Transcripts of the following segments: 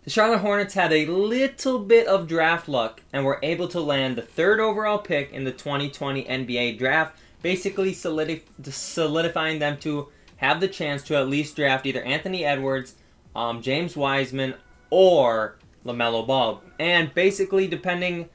The Charlotte Hornets had a little bit of draft luck and were able to land the third overall pick in the 2020 NBA draft, basically solidifying them to have the chance to at least draft either Anthony Edwards, James Wiseman, or LaMelo Ball. And basically, depending,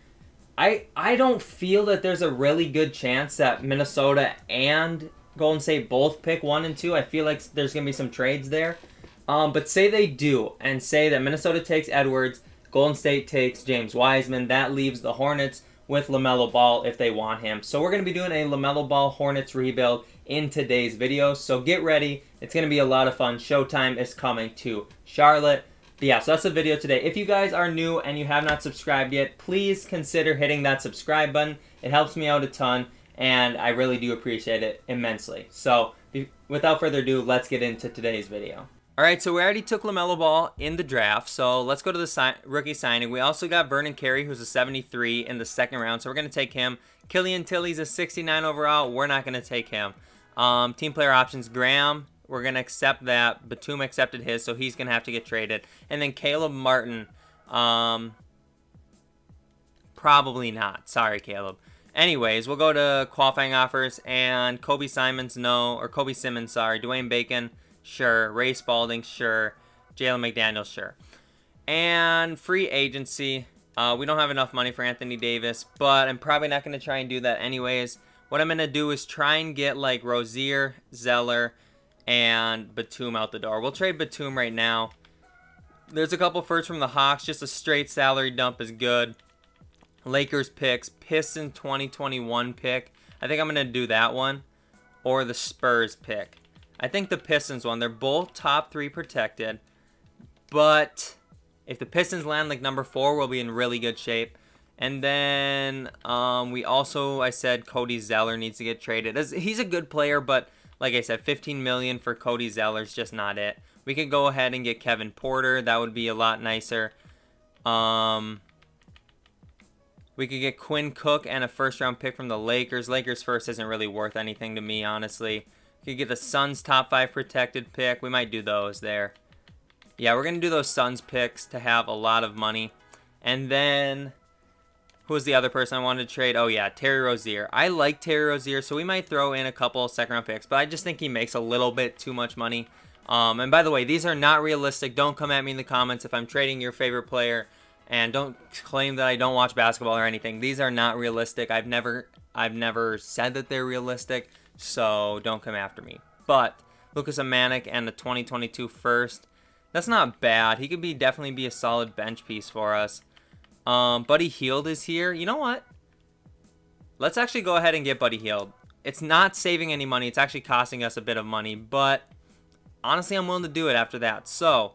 I don't feel that there's a really good chance that Minnesota and Golden State both pick 1 and 2. I feel like there's going to be some trades there. But say they do, and say that Minnesota takes Edwards, Golden State takes James Wiseman. That leaves the Hornets with LaMelo Ball if they want him. So we're going to be doing a LaMelo Ball Hornets rebuild in today's video. So get ready. It's going to be a lot of fun. Showtime is coming to Charlotte. But yeah, so that's the video today. If you guys are new and you have not subscribed yet, please consider hitting that subscribe button. It helps me out a ton, and I really do appreciate it immensely. So without further ado, let's get into today's video. Alright, so we already took LaMelo Ball in the draft, so let's go to the rookie signing. We also got Vernon Carey, who's a 73 in the second round, so we're going to take him. Killian Tilly's a 69 overall. We're not going to take him. Team player options, Graham, we're going to accept that. Batum accepted his, so he's going to have to get traded. And then Caleb Martin, probably not. Sorry, Caleb. Anyways, we'll go to qualifying offers, and Kobe Simmons, sorry. Dwayne Bacon, sure. Ray Spalding, sure. Jalen McDaniels, sure. And free agency. We don't have enough money for Anthony Davis, but I'm probably not going to try and do that anyways. What I'm going to do is try and get like Rozier, Zeller, and Batum out the door. We'll trade Batum right now. There's a couple firsts from the Hawks. Just a straight salary dump is good. Lakers picks. Pistons 2021 pick. I think I'm going to do that one. Or the Spurs pick. I think the Pistons one, they're both top 3 protected, but if the Pistons land like number 4, we'll be in really good shape. And then I said Cody Zeller needs to get traded. He's a good player, but like I said, $15 million for Cody Zeller is just not it. We could go ahead and get Kevin Porter. That would be a lot nicer. We could get Quinn Cook and a first-round pick from the Lakers. Lakers first isn't really worth anything to me, honestly. Could get the Suns top 5 protected pick. We might do those there. Yeah, we're going to do those Suns picks to have a lot of money. And then, who was the other person I wanted to trade? Oh, yeah, Terry Rozier. I like Terry Rozier, so we might throw in a couple second-round picks. But I just think he makes a little bit too much money. And by the way, these are not realistic. Don't come at me in the comments if I'm trading your favorite player. And don't claim that I don't watch basketball or anything. These are not realistic. I've never said that they're realistic. So don't come after me. But Lucas Amanek and the 2022 first, that's not bad. He could definitely be a solid bench piece for us. Buddy Hield is here. You know what? Let's actually go ahead and get Buddy Hield. It's not saving any money. It's actually costing us a bit of money. But honestly, I'm willing to do it after that. So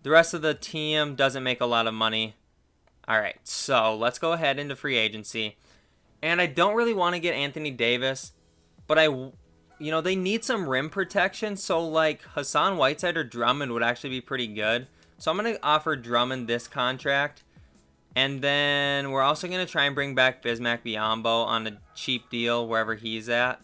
the rest of the team doesn't make a lot of money. All right, so let's go ahead into free agency. And I don't really want to get Anthony Davis. But they need some rim protection, so like Hassan Whiteside or Drummond would actually be pretty good. So I'm going to offer Drummond this contract. And then we're also going to try and bring back Bismack Biyombo on a cheap deal wherever he's at.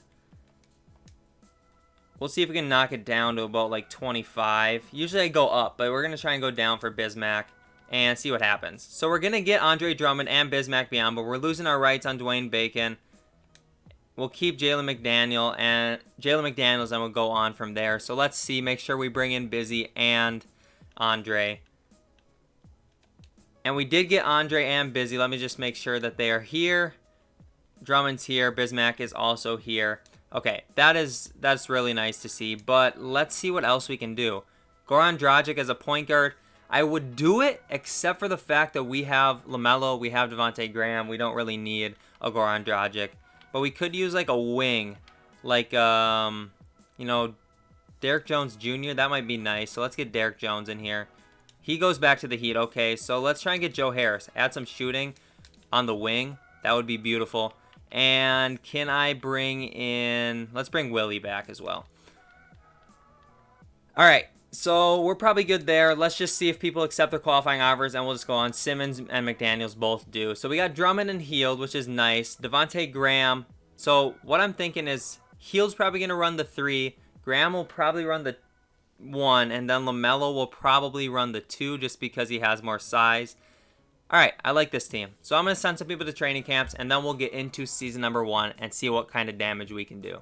We'll see if we can knock it down to about like 25. Usually I go up, but we're going to try and go down for Bismack and see what happens. So we're going to get Andre Drummond and Bismack Biyombo. We're losing our rights on Dwayne Bacon. We'll keep Jalen McDaniels, and we'll go on from there. So let's see. Make sure we bring in Busy and Andre. And we did get Andre and Busy. Let me just make sure that they are here. Drummond's here. Bismack is also here. Okay, that's really nice to see. But let's see what else we can do. Goran Dragic as a point guard. I would do it, except for the fact that we have LaMelo, we have Devontae Graham. We don't really need a Goran Dragic. But we could use like a wing, like, Derek Jones Jr. That might be nice. So let's get Derek Jones in here. He goes back to the Heat. Okay, so let's try and get Joe Harris. Add some shooting on the wing. That would be beautiful. And can I bring in... Let's bring Willie back as well. All right, so we're probably good there. Let's just see if people accept their qualifying offers, and we'll just go on. Simmons and McDaniels both do. So we got Drummond and Hield, which is nice. Devontae Graham. So what I'm thinking is Hield's probably going to run the 3. Graham will probably run the 1, and then LaMelo will probably run the 2 just because he has more size. All right, I like this team. So I'm going to send some people to training camps, and then we'll get into season number 1 and see what kind of damage we can do.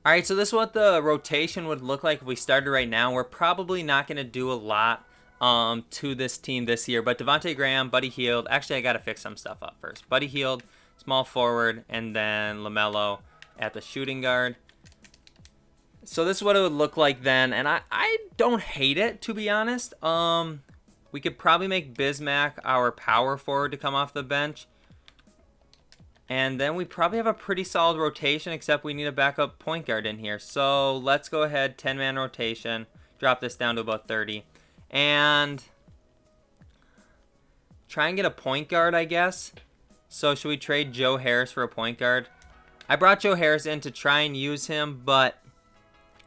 All right, so this is what the rotation would look like if we started right now. We're probably not going to do a lot to this team this year, but Devontae Graham, Buddy Hield. Actually, I got to fix some stuff up first. Buddy Hield, small forward, and then LaMelo at the shooting guard. So this is what it would look like then, and I don't hate it, to be honest. We could probably make Bismack our power forward to come off the bench. And then we probably have a pretty solid rotation, except we need a backup point guard in here. So let's go ahead, 10-man rotation, drop this down to about 30. And try and get a point guard, I guess. So should we trade Joe Harris for a point guard? I brought Joe Harris in to try and use him, but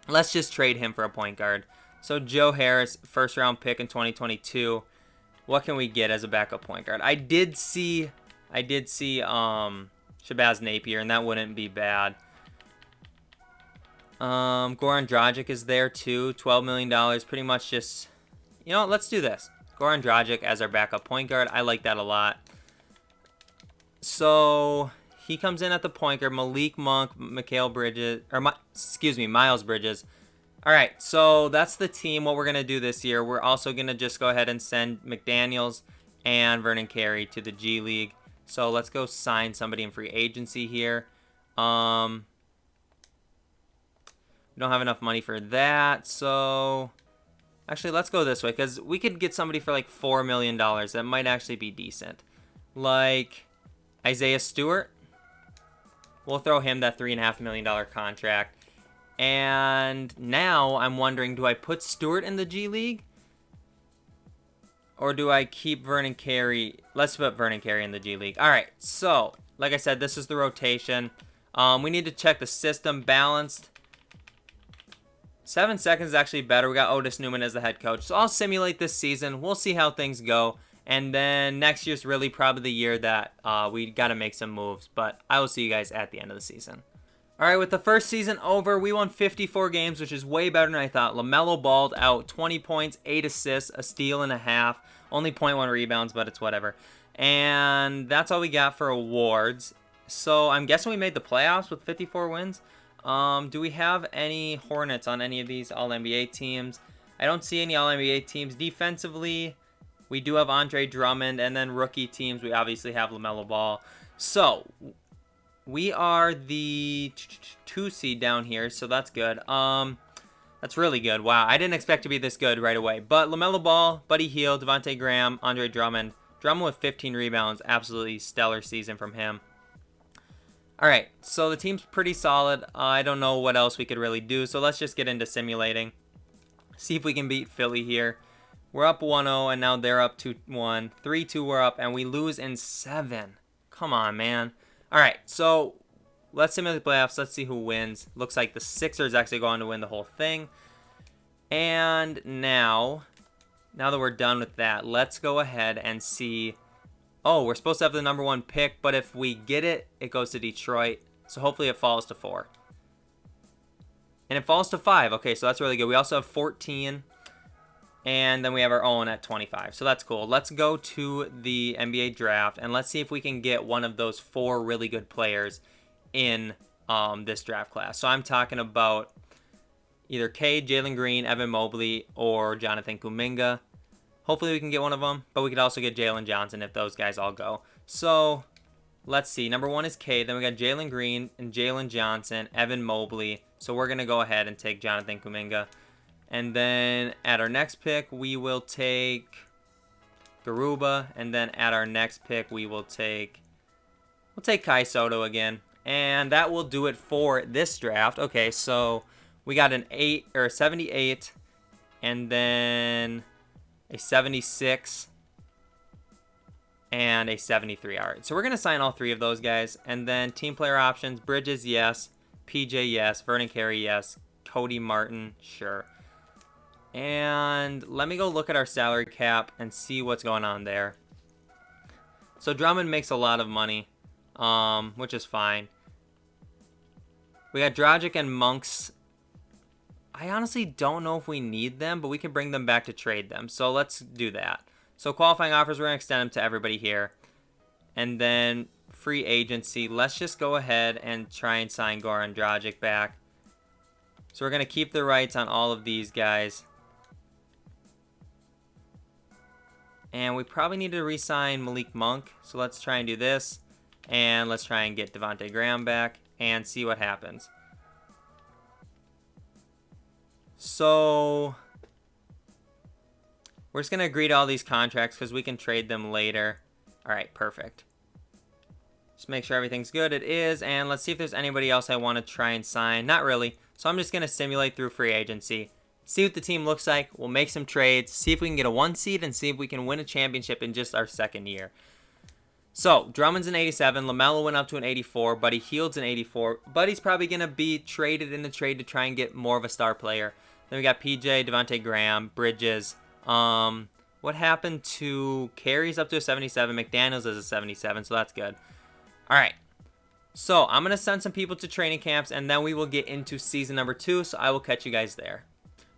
let's just trade him for a point guard. So Joe Harris, first round pick in 2022. What can we get as a backup point guard? I did see Shabazz Napier, and that wouldn't be bad. Goran Dragic is there too. $12 million. Pretty much just, you know what, let's do this. Goran Dragic as our backup point guard. I like that a lot. So he comes in at the point guard. Malik Monk, Miles Bridges. All right, so that's the team, what we're going to do this year. We're also going to just go ahead and send McDaniels and Vernon Carey to the G League. So let's go sign somebody in free agency here. We don't have enough money for that. So actually, let's go this way because we could get somebody for like $4 million. That might actually be decent. Like Isaiah Stewart. We'll throw him that $3.5 million contract. And now I'm wondering, do I put Stewart in the G League? Or do I keep Vernon Carey? Let's put Vernon Carey in the G League. All right, so like I said, this is the rotation. We need to check the system balanced. 7 seconds is actually better. We got Otis Newman as the head coach. So I'll simulate this season. We'll see how things go. And then next year's really probably the year that we got to make some moves. But I will see you guys at the end of the season. All right, with the first season over, we won 54 games, which is way better than I thought. LaMelo balled out 20 points, 8 assists, a steal and a half. Only 0.1 rebounds, but it's whatever. And that's all we got for awards. So I'm guessing we made the playoffs with 54 wins. Do we have any Hornets on any of these All-NBA teams? I don't see any All-NBA teams. Defensively, we do have Andre Drummond. And then rookie teams, we obviously have LaMelo Ball. So we are the 2 seed down here, so that's good. That's really good. Wow, I didn't expect to be this good right away. But LaMelo Ball, Buddy Hield, Devontae Graham, Andre Drummond. Drummond with 15 rebounds. Absolutely stellar season from him. All right, so the team's pretty solid. I don't know what else we could really do, so let's just get into simulating. See if we can beat Philly here. We're up 1-0, and now they're up 2-1. 3-2 we're up, and we lose in 7. Come on, man. All right, so let's simulate the playoffs. Let's see who wins. Looks like the Sixers actually go on to win the whole thing. And now that we're done with that, let's go ahead and see. Oh, we're supposed to have the number 1 pick, but if we get it, it goes to Detroit. So hopefully it falls to 4. And it falls to 5. Okay, so that's really good. We also have 14. And then we have our own at 25. So that's cool. Let's go to the NBA draft, and let's see if we can get one of those 4 really good players in this draft class. So I'm talking about either Cade, Jalen Green, Evan Mobley, or Jonathan Kuminga. Hopefully we can get one of them, but we could also get Jalen Johnson if those guys all go. So let's see. Number 1 is Cade. Then we got Jalen Green and Jalen Johnson, Evan Mobley. So we're going to go ahead and take Jonathan Kuminga. And then at our next pick, we will take Garuba. And then at our next pick, we'll take Kai Soto again. And that will do it for this draft. Okay, so we got an 78 and then a 76 and a 73. All right, so we're going to sign all 3 of those guys. And then team player options, Bridges, yes. PJ, yes. Vernon Carey, yes. Cody Martin, sure. And let me go look at our salary cap and see what's going on there. So Drummond makes a lot of money, which is fine. We got Dragic and Monks. I honestly don't know if we need them, but we can bring them back to trade them. So let's do that. So qualifying offers, we're going to extend them to everybody here. And then free agency. Let's just go ahead and try and sign Goran Dragic back. So we're going to keep the rights on all of these guys. And we probably need to re-sign Malik Monk. So let's try and do this. And let's try and get Devontae Graham back and see what happens. So we're just going to agree to all these contracts because we can trade them later. All right, perfect. Just make sure everything's good. It is. And let's see if there's anybody else I want to try and sign. Not really. So I'm just going to simulate through free agency. See what the team looks like. We'll make some trades. See if we can get a 1 seed and see if we can win a championship in just our second year. So, Drummond's an 87. LaMelo went up to an 84. Buddy Hield's an 84. Buddy's probably going to be traded in the trade to try and get more of a star player. Then we got PJ, Devontae Graham, Bridges. What happened to Carey's up to a 77. McDaniels is a 77, so that's good. All right. So, I'm going to send some people to training camps, and then we will get into season number 2, so I will catch you guys there.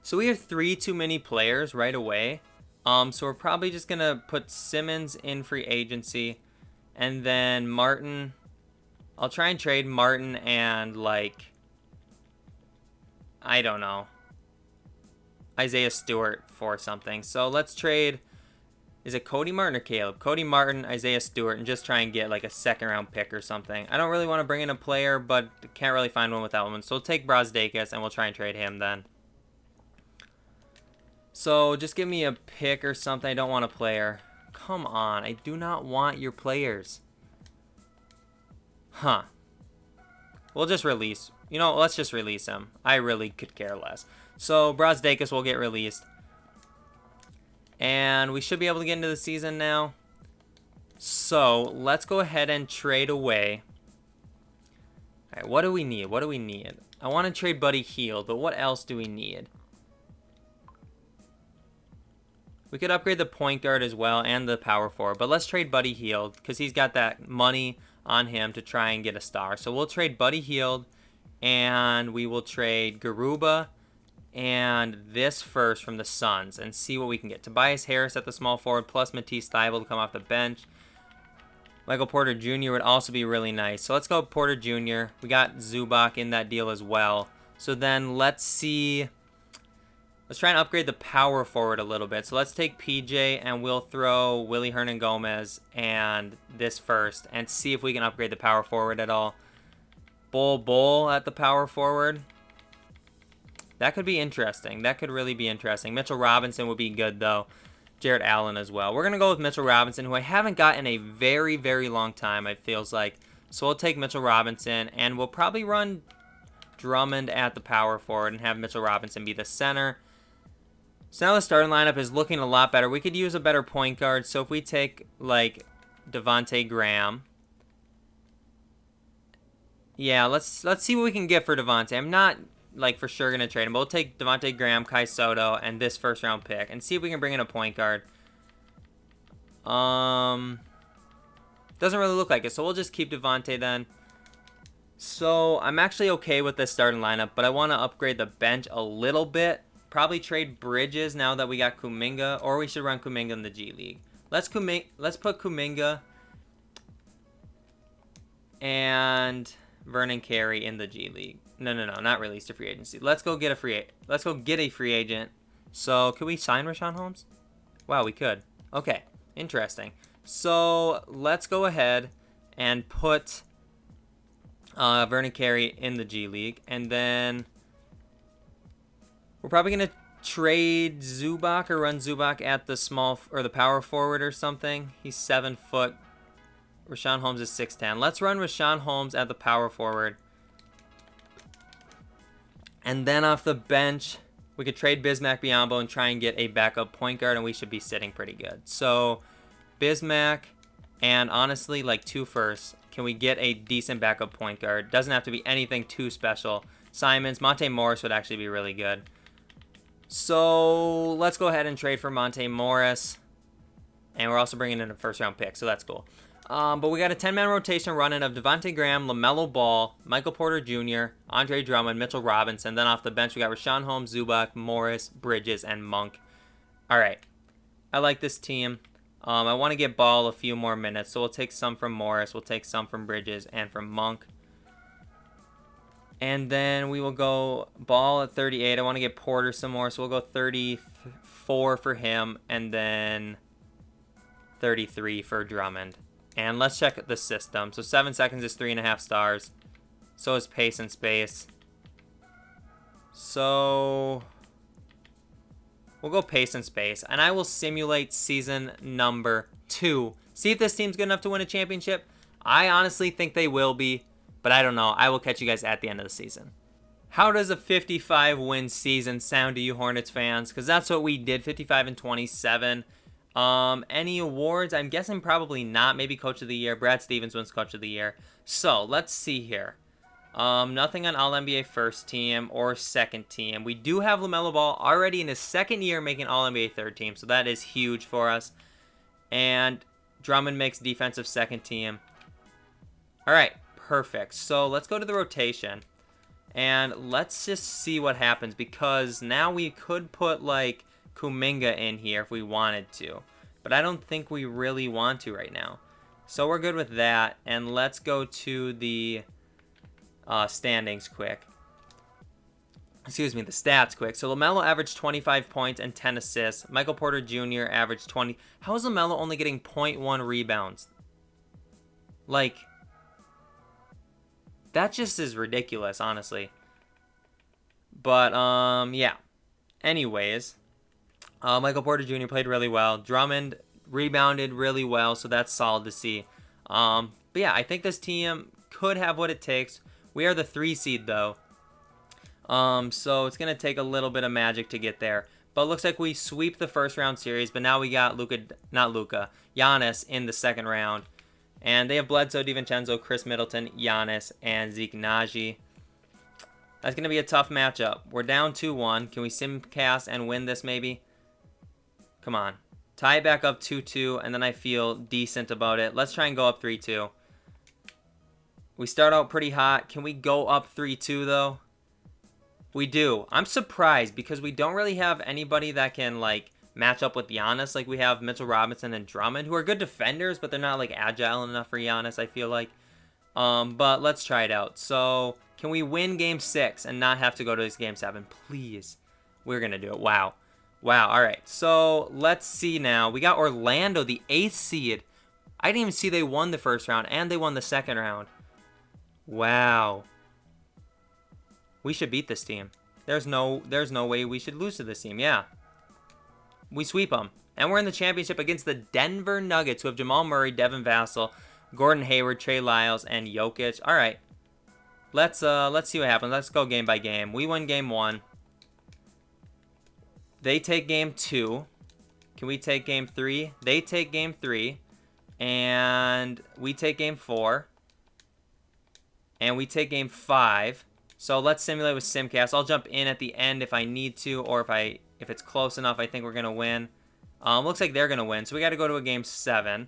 So, we have 3 too many players right away. So, we're probably just going to put Simmons in free agency. And then Martin, I'll try and trade Martin and, like, I don't know, Isaiah Stewart for something. So let's trade, is it Cody Martin or Caleb? Cody Martin, Isaiah Stewart, and just try and get, like, a second-round pick or something. I don't really want to bring in a player, but can't really find one without one. So we'll take Brazdeikis, and we'll try and trade him then. So just give me a pick or something. I don't want a player. Come on, I do not want your players. Huh. We'll just release. You know, let's just release him. I really could care less. So, Brazdeikis will get released. And we should be able to get into the season now. So, let's go ahead and trade away. Alright, what do we need? What do we need? I want to trade Buddy Hield, but what else do we need? We could upgrade the point guard as well and the power forward. But let's trade Buddy Hield because he's got that money on him to try and get a star. So we'll trade Buddy Hield and we will trade Garuba and this first from the Suns and see what we can get. Tobias Harris at the small forward plus Matisse Thybulle to come off the bench. Michael Porter Jr. would also be really nice. So let's go Porter Jr. We got Zubac in that deal as well. So then let's see. Let's try and upgrade the power forward a little bit. So let's take PJ and we'll throw Willie Hernan-Gomez and this first and see if we can upgrade the power forward at all. Bull at the power forward. That could be interesting. That could really be interesting. Mitchell Robinson would be good though. Jarrett Allen as well. We're going to go with Mitchell Robinson, who I haven't got in a very, very long time, it feels like. So we'll take Mitchell Robinson and we'll probably run Drummond at the power forward and have Mitchell Robinson be the center. So now the starting lineup is looking a lot better. We could use a better point guard. So if we take, like, Devontae Graham. Yeah, let's see what we can get for Devontae. I'm not, like, for sure going to trade him. But we'll take Devontae Graham, Kai Soto, and this first-round pick. And see if we can bring in a point guard. Doesn't really look like it. So we'll just keep Devontae then. So I'm actually okay with this starting lineup. But I want to upgrade the bench a little bit. Probably trade Bridges now that we got Kuminga, or we should run Kuminga in the G League. Let's put Kuminga and Vernon Carey in the G League. No, not released to free agency. Let's go get a free agent. So, could we sign Rashawn Holmes? Wow, we could. Okay, interesting. So, let's go ahead and put Vernon Carey in the G League, and then we're probably going to trade Zubac or run Zubac at the small or the power forward or something. He's 7 foot. Rashawn Holmes is 6'10". Let's run Rashawn Holmes at the power forward. And then off the bench, we could trade Bismack Biyombo and try and get a backup point guard, and we should be sitting pretty good. So Bismack and honestly, like 2 firsts. Can we get a decent backup point guard? Doesn't have to be anything too special. Simons, Monte Morris would actually be really good. So let's go ahead and trade for Monte Morris. And we're also bringing in a first-round pick, so that's cool. But we got a 10-man rotation running of Devontae Graham, LaMelo Ball, Michael Porter Jr., Andre Drummond, Mitchell Robinson. Then off the bench, we got Rashawn Holmes, Zubac, Morris, Bridges, and Monk. All right. I like this team. I want to get Ball a few more minutes, so we'll take some from Morris, we'll take some from Bridges, and from Monk. And then we will go Ball at 38. I want to get Porter some more, so we'll go 34 for him, and then 33 for Drummond. And let's check the system. So 7 seconds is 3.5 stars. So is pace and space. So we'll go pace and space. And I will simulate season number 2. See if this team's good enough to win a championship. I honestly think they will be. But I don't know. I will catch you guys at the end of the season. How does a 55-win season sound to you Hornets fans? Because that's what we did, 55-27. Any awards? I'm guessing probably not. Maybe Coach of the Year. Brad Stevens wins Coach of the Year. So, let's see here. Nothing on All-NBA first team or second team. We do have LaMelo Ball already in his second year making All-NBA third team. So, that is huge for us. And Drummond makes defensive second team. All right. Perfect. So let's go to the rotation and let's just see what happens, because now we could put like Kuminga in here if we wanted to, but I don't think we really want to right now. So we're good with that, and let's go to the standings quick. Excuse me, the stats quick. So LaMelo averaged 25 points and 10 assists. Michael Porter Jr. averaged 20. How is LaMelo only getting 0.1 rebounds? Like, that just is ridiculous, honestly. But, yeah. Anyways, Michael Porter Jr. played really well. Drummond rebounded really well, so that's solid to see. But, yeah, I think this team could have what it takes. We are the 3 seed, though. So it's going to take a little bit of magic to get there. But it looks like we sweep the first round series, but now we got Giannis in the second round. And they have Bledsoe, DiVincenzo, Chris Middleton, Giannis, and Zeke Naji. That's going to be a tough matchup. We're down 2-1. Can we simcast and win this maybe? Come on. Tie it back up 2-2, and then I feel decent about it. Let's try and go up 3-2. We start out pretty hot. Can we go up 3-2, though? We do. I'm surprised because we don't really have anybody that can, like, match up with Giannis. Like, we have Mitchell Robinson and Drummond, who are good defenders, but they're not, like, agile enough for Giannis, I feel like. But let's try it out. So, can we win Game 6 and not have to go to this Game 7? Please. We're going to do it. Wow. Wow. All right. So, let's see now. We got Orlando, the 8th seed. I didn't even see they won the first round, and they won the second round. Wow. We should beat this team. There's no way we should lose to this team. Yeah. We sweep them. And we're in the championship against the Denver Nuggets, who have Jamal Murray, Devin Vassell, Gordon Hayward, Trey Lyles, and Jokic. All right. Let's see what happens. Let's go game by game. We win game 1. They take game 2. Can we take game 3? They take game 3. And we take game 4. And we take game 5. So let's simulate with Simcast. I'll jump in at the end if I need to, or if it's close enough, I think we're going to win. Looks like they're going to win. So we got to go to a game 7.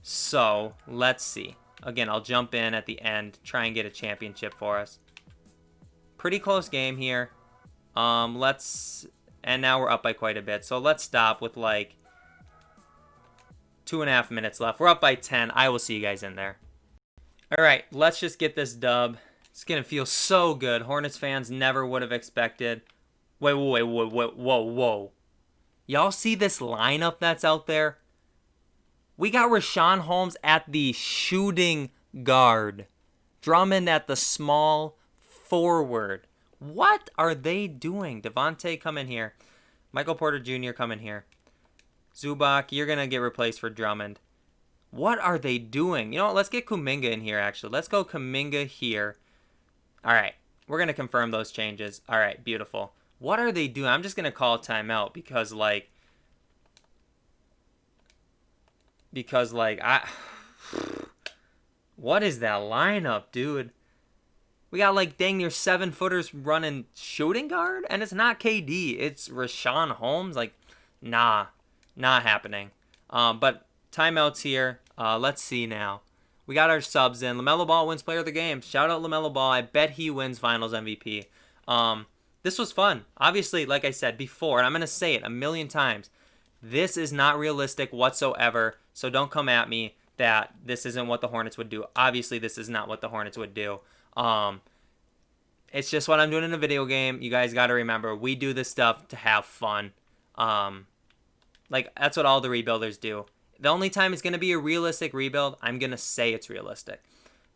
So let's see. Again, I'll jump in at the end, try and get a championship for us. Pretty close game here. And now we're up by quite a bit. So let's stop with like 2.5 minutes left. We're up by 10. I will see you guys in there. All right, let's just get this dub. It's going to feel so good. Hornets fans never would have expected. Whoa. Y'all see this lineup that's out there? We got Rashawn Holmes at the shooting guard. Drummond at the small forward. What are they doing? Devontae, come in here. Michael Porter Jr., come in here. Zubac, you're going to get replaced for Drummond. What are they doing? You know what? Let's get Kuminga in here, actually. Let's go Kuminga here. All right. We're going to confirm those changes. All right. Beautiful. What are they doing? I'm just going to call a timeout because, like, what is that lineup, dude? We got, like, dang near 7-footers running shooting guard, and it's not KD. It's Rashawn Holmes. Like, nah, not happening. But timeouts here. Let's see now. We got our subs in. LaMelo Ball wins player of the game. Shout out LaMelo Ball. I bet he wins finals MVP. This was fun. Obviously, like I said before, and I'm going to say it a million times, this is not realistic whatsoever, so don't come at me that this isn't what the Hornets would do. Obviously, this is not what the Hornets would do. It's just what I'm doing in a video game. You guys got to remember, we do this stuff to have fun. Like, that's what all the rebuilders do. The only time it's going to be a realistic rebuild, I'm going to say it's realistic.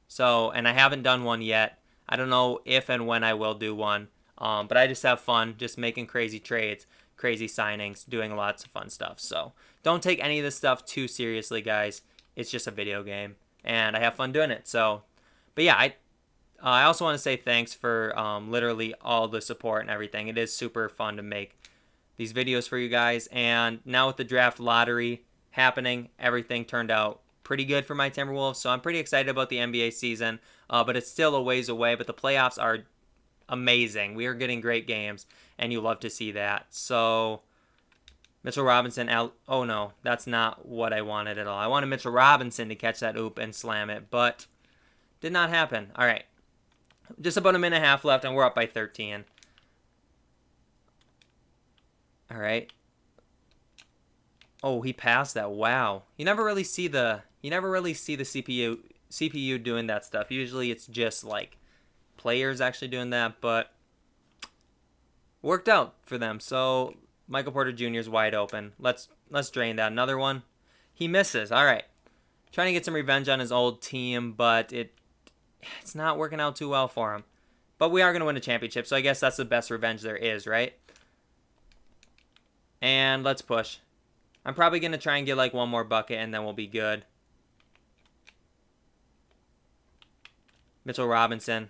So, and I haven't done one yet. I don't know if and when I will do one. But I just have fun just making crazy trades, crazy signings, doing lots of fun stuff. So don't take any of this stuff too seriously, guys. It's just a video game, and I have fun doing it. So, but yeah, I also want to say thanks for literally all the support and everything. It is super fun to make these videos for you guys. And now with the draft lottery happening, everything turned out pretty good for my Timberwolves. So I'm pretty excited about the NBA season, but it's still a ways away. But the playoffs are amazing. We are getting great games, and you love to see that. So Mitchell Robinson, oh no, that's not what I wanted at all. I wanted Mitchell Robinson to catch that oop and slam it, but did not happen. All right, just about a minute and a half left, and we're up by 13. All right. Oh, he passed that. Wow. You never really see the CPU doing that stuff. Usually it's just like players actually doing that, but worked out for them. So Michael Porter Jr. is wide open. Let's drain that. Another one. He misses. All right. Trying to get some revenge on his old team, but it's not working out too well for him. But we are going to win a championship, so I guess that's the best revenge there is, right? And let's push. I'm probably going to try and get like one more bucket, and then we'll be good. Mitchell Robinson.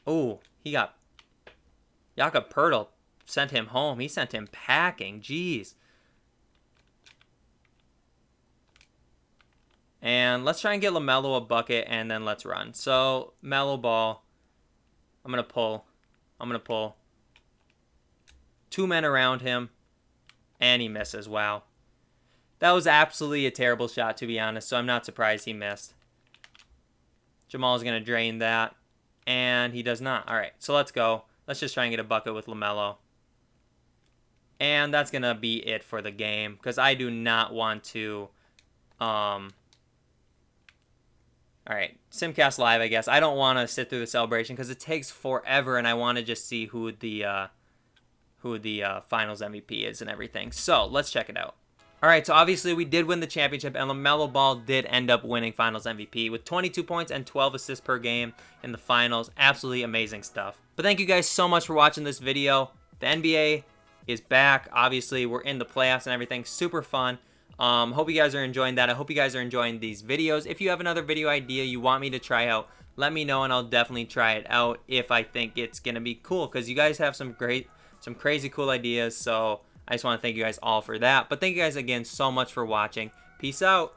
Oh, he got... Jakob Poeltl sent him home. He sent him packing. Jeez. And let's try and get LaMelo a bucket, and then let's run. So, Melo Ball. I'm going to pull. 2 men around him. And he misses. Wow. That was absolutely a terrible shot, to be honest, so I'm not surprised he missed. Jamal's going to drain that. And he does not. All right, so let's go. Let's just try and get a bucket with LaMelo. And that's going to be it for the game, because I do not want to... All right, Simcast Live, I guess. I don't want to sit through the celebration because it takes forever, and I want to just see who the finals MVP is and everything. So let's check it out. All right, so obviously we did win the championship, and LaMelo Ball did end up winning finals MVP with 22 points and 12 assists per game in the finals. Absolutely amazing stuff. But thank you guys so much for watching this video. The NBA is back. Obviously, we're in the playoffs and everything. Super fun. Hope you guys are enjoying that. I hope you guys are enjoying these videos. If you have another video idea you want me to try out, let me know, and I'll definitely try it out if I think it's gonna be cool, because you guys have some crazy cool ideas. So I just want to thank you guys all for that. But thank you guys again so much for watching. Peace out.